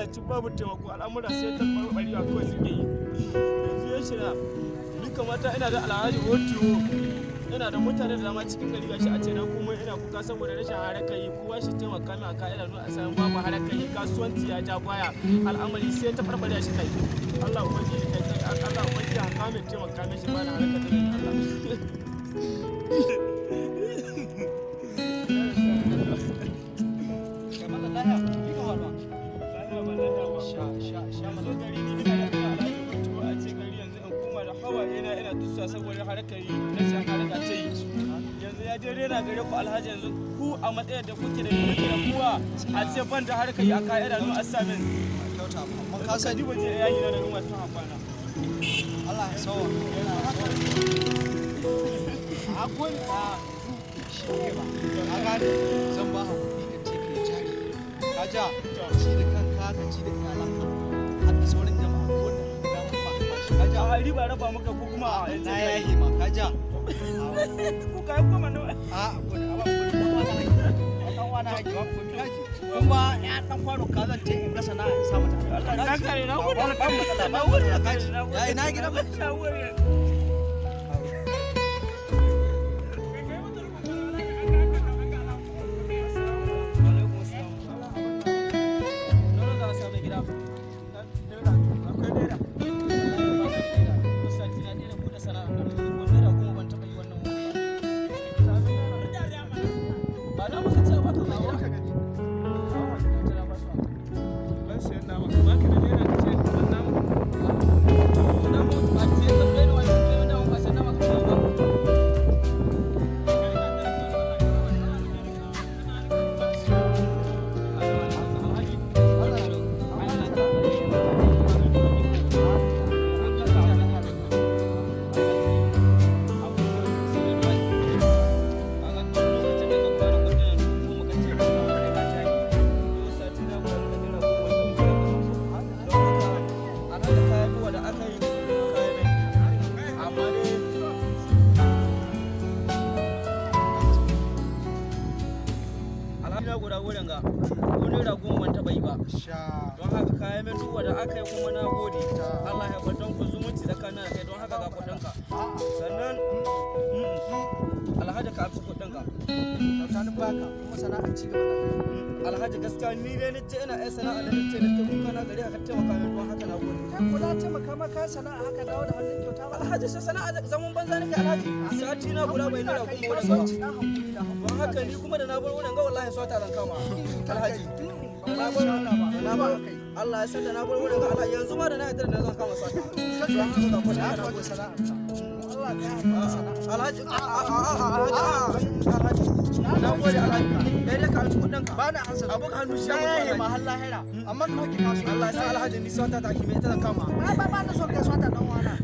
lalace babu taimako al'amura sai ta barbariya kawai suke yi yanzu ya shirya ni kamata ina da alhaji otiwo ina da mutane da dama cikin gari gashi a ce na kuma ina kuka saboda rashin harakar yi kowa shi taimaka min aka ina nuna asalin babu harakar yi kasuwanci ya ja baya al'amari sai ta barbariya shi kai Allah ubangiji kai Allah ubangiji haka mai taimaka min shi ba na harakar da saboda harkar yi rashin harka ta yi yanzu ya je rera gare ku alhaji yanzu ku a matsayin da kuke da kuke da kuwa a ce ban da harkar yi a ka'ida don asamin amma ka sani ba je yayi na da ruwa sun hafana Allah ya sawa akwai a shi ne ba a gane zan ba hakuri ka ce ka jari ka ja ci da kanka ka ci da iyalanka har da sauran jama'a ko da a riba raba maka ko kuma a na yayi ma kaja ku kai kuma no a ko da ba ko da wani haji ba ko haji kuma ya dan kwano ka zan ce in ga sana'a in sa mata Allah dan kare na ku da na wuri na kaji ya ina gidan ba na wuri don haka kayan min duk wanda aka yi kuma na gode Allah ya bar ku zumunci da kana kai don haka ga kudinka sannan alhaji ka amsa kudinka tsakanin baka kuma sana'a ci gaba da alhaji gaskiya ni dai nace ina ai sana'a da nace nake kuka na gari aka taimaka min don haka na gode kai kula taimaka maka sana'a haka dawo da hannun kyauta ba alhaji sai sana'a zaman banza nake alhaji sati na guda bai nira kuma wurin ba don haka ni kuma da na bar wurin ga wallahi so ta zan kama alhaji na ba Allah ya sanda na bar wurin ga Allah yanzu ma da na yadda na zan kama sata alhaji na gode alhaji kai dai ka alci kudin ka ba na hansa abu ka hannu shi ya ma har lahira amma ka kake kasu Allah ya sa alhaji ni sata ta kime ita zan kama ba na son kai sata dan wana